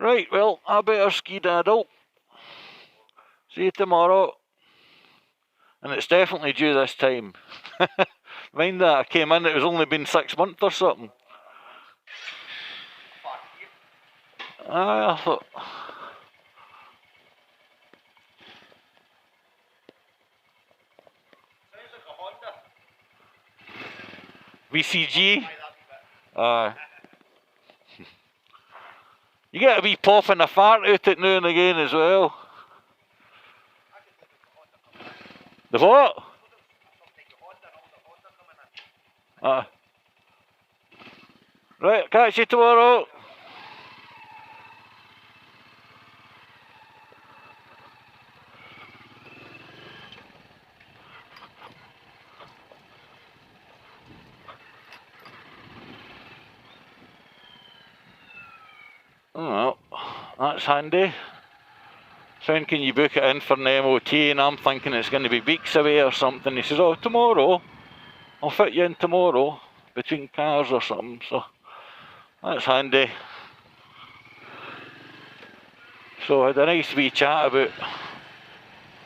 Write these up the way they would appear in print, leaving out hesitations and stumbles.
Right, well, I better skedaddle. See you tomorrow. And it's definitely due this time. Mind that, I came in, it was only been 6 months or something. I thought... VCG? You get a wee puff and a fart out it now and again as well. The what? Right, catch you tomorrow. Oh, that's handy. So when can you book it in for an MOT? And I'm thinking it's going to be weeks away or something. He says, oh, tomorrow. I'll fit you in tomorrow between cars or something. So that's handy. So I had a nice wee chat about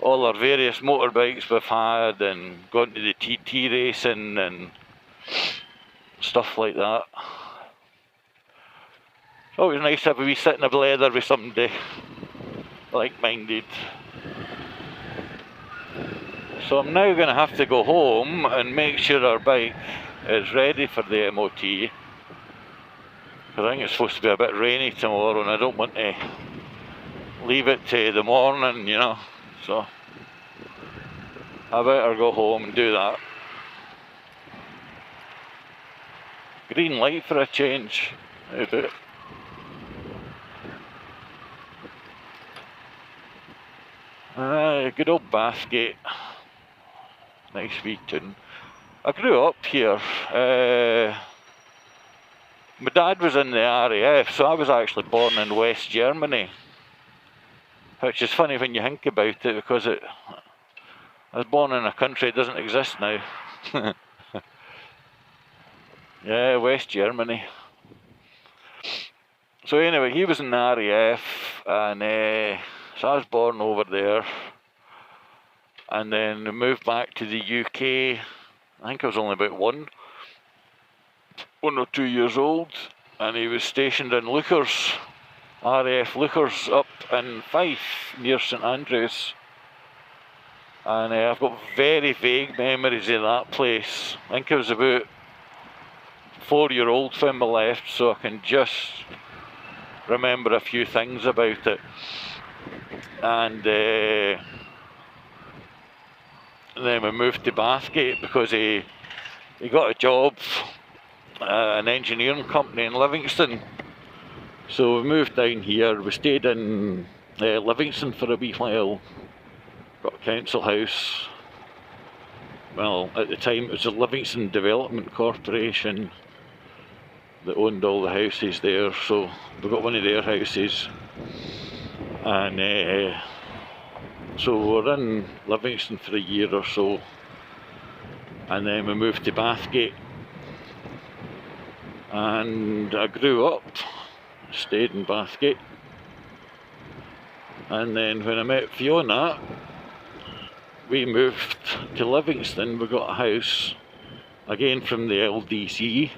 all our various motorbikes we've had and gone to the TT racing and stuff like that. It's always nice to have a wee sit in a leather with somebody like-minded. So I'm now going to have to go home and make sure our bike is ready for the MOT. Because I think it's supposed to be a bit rainy tomorrow and I don't want to leave it to the morning, you know. So I better go home and do that. Green light for a change. How about it? Good old Bathgate. Nice wee tune. I grew up here. My dad was in the RAF, so I was actually born in West Germany. Which is funny when you think about it, because I was born in a country that doesn't exist now. Yeah, West Germany. So anyway, he was in the RAF, and so I was born over there. And then we moved back to the UK. I think I was only about 1 or 2 years old. And he was stationed in Lookers, RAF Lookers up in Fife, near St Andrews. And I've got very vague memories of that place. I think I was about 4-year-old when we left, so I can just remember a few things about it. And then we moved to Bathgate because he got a job at an engineering company in Livingston. So we moved down here. We stayed in Livingston for a wee while. Got a council house. Well, at the time it was the Livingston Development Corporation that owned all the houses there, so we got one of their houses. And so we were in Livingston for a year or so, and then we moved to Bathgate. And I grew up, stayed in Bathgate. And then when I met Fiona, we moved to Livingston. We got a house, again from the LDC.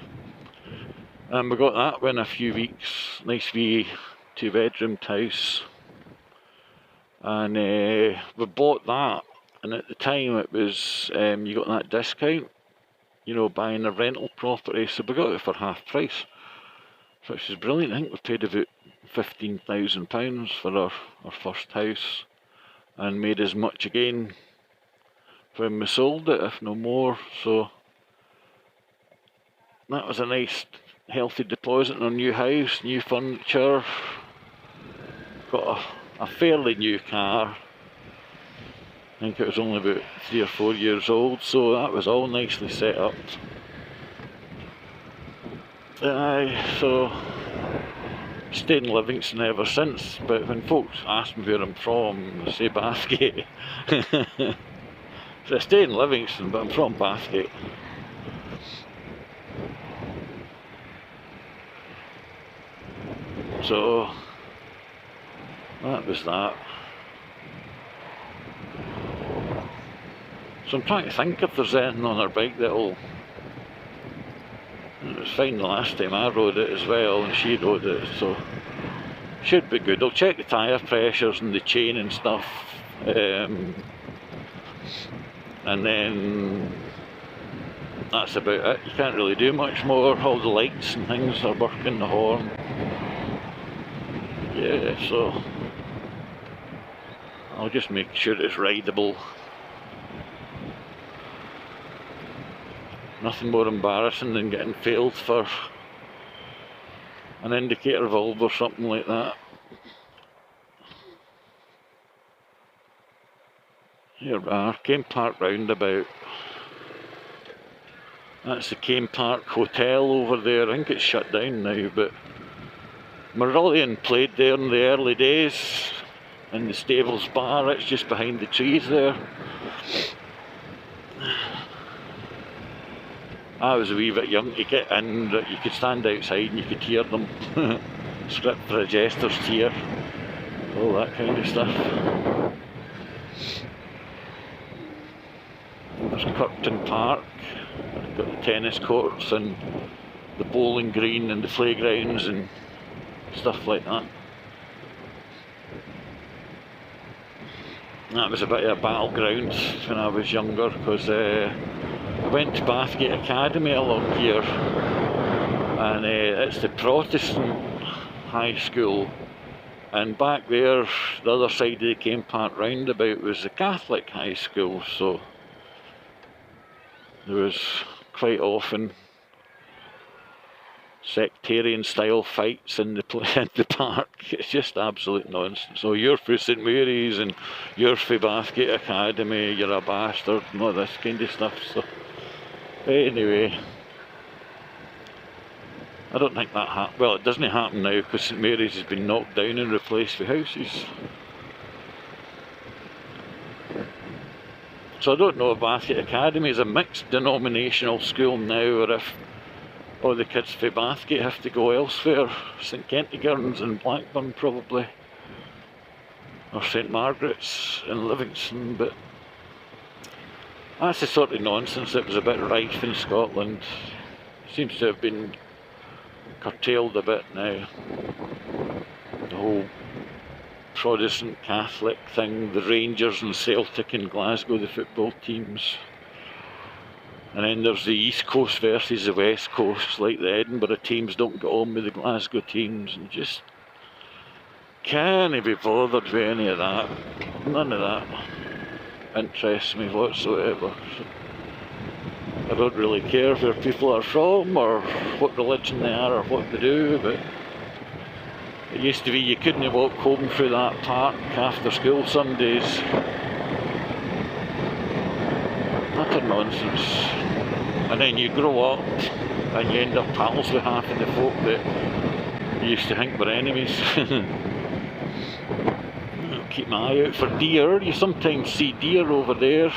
And we got that within a few weeks. Nice wee 2-bedroomed house. And we bought that, and at the time it was, you got that discount, you know, buying a rental property, so we got it for half price, which is brilliant. I think we paid about £15,000 for our first house, and made as much again when we sold it, if no more. So that was a nice healthy deposit on a new house, new furniture, got a fairly new car. I think it was only about 3 or 4 years old, so that was all nicely set up. So stayed in Livingston ever since, but when folks ask me where I'm from, I say Bathgate. So I stayed in Livingston, but I'm from Bathgate. So that was that. So I'm trying to think if there's anything on our bike that'll... It was fine the last time I rode it as well, and she rode it, so should be good. I'll check the tyre pressures and the chain and stuff, and then that's about it. You can't really do much more. All the lights and things are working, the horn. Yeah, so I'll just make sure it's rideable. Nothing more embarrassing than getting failed for an indicator valve or something like that. Here we are, Kane Park roundabout. That's the Kane Park Hotel over there. I think it's shut down now, but Marillion played there in the early days in the Stables Bar. It's just behind the trees there. I was a wee bit young to get in, but you could stand outside and you could hear them. Script for a jester's tear. All that kind of stuff. There's Kirkton Park. I've got the tennis courts and the bowling green and the playgrounds and stuff like that. That was a bit of a battleground when I was younger, because I went to Bathgate Academy along here, and it's the Protestant high school, and back there, the other side of the Kane Park roundabout, was the Catholic high school, so there was quite often sectarian style fights in the park. It's just absolute nonsense. So you're for St Mary's and you're for Bathgate Academy, you're a bastard and all this kind of stuff. So anyway, I don't think that happens. Well, it doesn't happen now because St Mary's has been knocked down and replaced with houses. So I don't know if Bathgate Academy is a mixed denominational school now, or if all the kids for Bathgate have to go elsewhere. St Kentigern's in Blackburn probably, or St Margaret's in Livingston, but that's the sort of nonsense that was a bit rife in Scotland. Seems to have been curtailed a bit now. The whole Protestant Catholic thing, the Rangers and Celtic in Glasgow, the football teams. And then there's the East Coast versus the West Coast, like the Edinburgh teams don't get on with the Glasgow teams, and just can't be bothered with any of that. None of that interests me whatsoever. So I don't really care where people are from or what religion they are or what they do, but it used to be you couldn't walk home through that park after school Sundays. Utter nonsense. And then you grow up and you end up pals with half of the folk that you used to think were enemies. Keep my eye out for deer. You sometimes see deer over there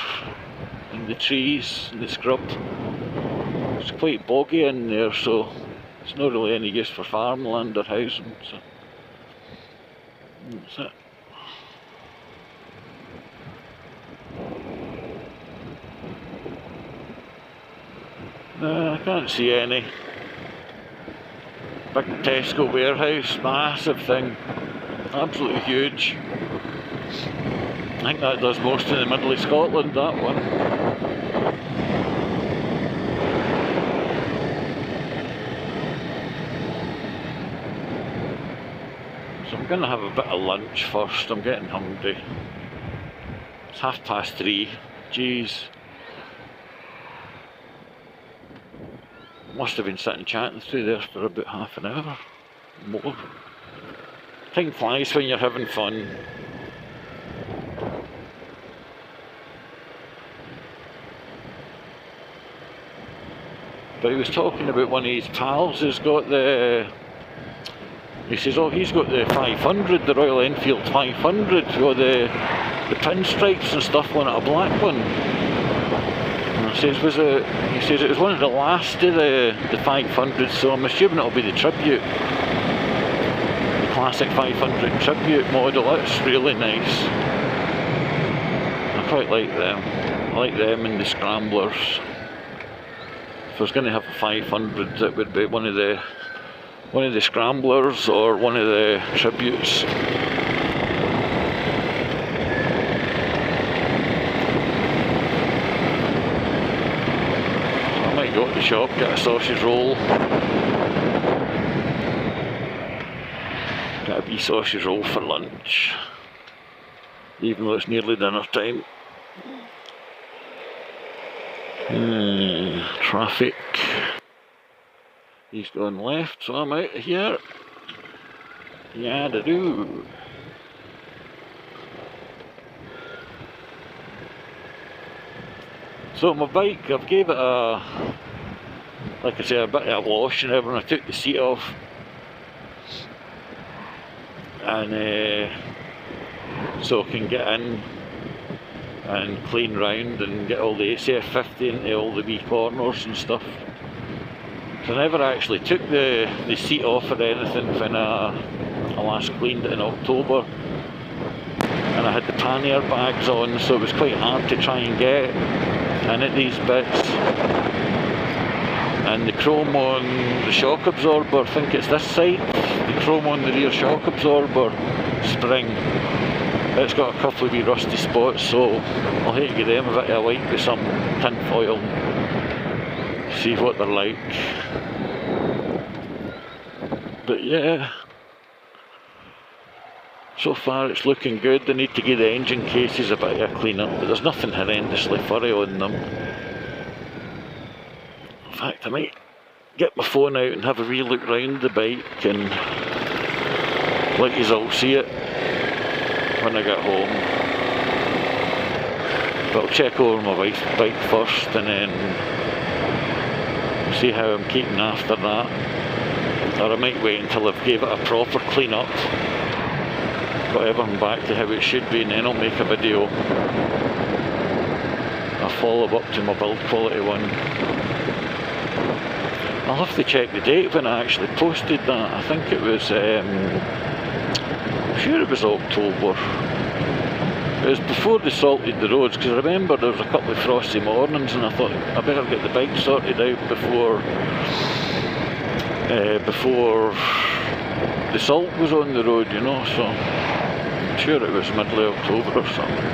in the trees, in the scrub. It's quite boggy in there, so it's not really any use for farmland or housing. So that's it. I can't see any. Big Tesco warehouse, massive thing, absolutely huge. I think that does most of the middle of Scotland, that one. So I'm going to have a bit of lunch first. I'm getting hungry. It's 3:30. Jeez. Must have been sitting chatting through there for about half an hour. More. Time flies when you're having fun. But he was talking about one of his pals who's got the... He says, oh, he's got the 500, the Royal Enfield 500, with the pinstripes and stuff on it, a black one. And he says, he says it was one of the last of the 500, so I'm assuming it'll be the tribute. The classic 500 Tribute model. It's really nice. I quite like them. I like them and the Scramblers. If I was going to have a 500, it would be one of the Scramblers or one of the Tributes. I might go to the shop, get a sausage roll. Get a wee sausage roll for lunch, even though it's nearly dinner time. Traffic. He's gone left, so I'm out of here. Yeah, to do. So my bike, I've gave it a, like I say, a bit of a wash and everything. I took the seat off, and so I can get in and clean round and get all the ACF50 into all the wee corners and stuff. So I never actually took the seat off or anything when I last cleaned it in October. And I had the pannier bags on, so it was quite hard to try and get in at these bits. And the chrome on the shock absorber, I think it's this side, the chrome on the rear shock absorber spring, it's got a couple of wee rusty spots, so I'll have to give them a bit of a wipe with some tin foil, see what they're like. But yeah, so far it's looking good. I need to give the engine cases a bit of a clean up, but there's nothing horrendously furry on them. In fact, I might get my phone out and have a wee look round the bike and let you all see it when I get home. But I'll check over my bike first and then see how I'm keeping after that. Or I might wait until I've gave it a proper clean up, got everything back to how it should be, and then I'll make a video, a follow up to my build quality one. I'll have to check the date when I actually posted that. I think it was, I'm sure it was October. It was before they salted the roads, because I remember there was a couple of frosty mornings and I thought I better get the bike sorted out before the salt was on the road, you know, so I'm sure it was middle of October or something.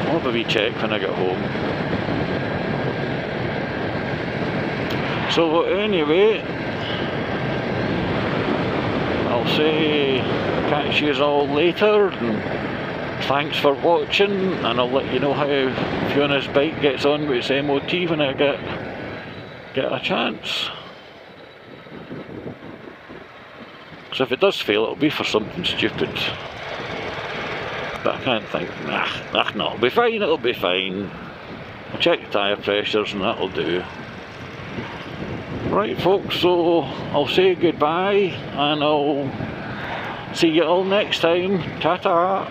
I'll have a wee check when I get home. So anyway, I'll say catch you all later, and thanks for watching, and I'll let you know how Fiona's bike gets on with its MOT when I get a chance. So if it does fail, it'll be for something stupid. But I can't think, no, it'll be fine. I'll check the tyre pressures and that'll do. Right folks, so I'll say goodbye and I'll see you all next time. Ta-ta!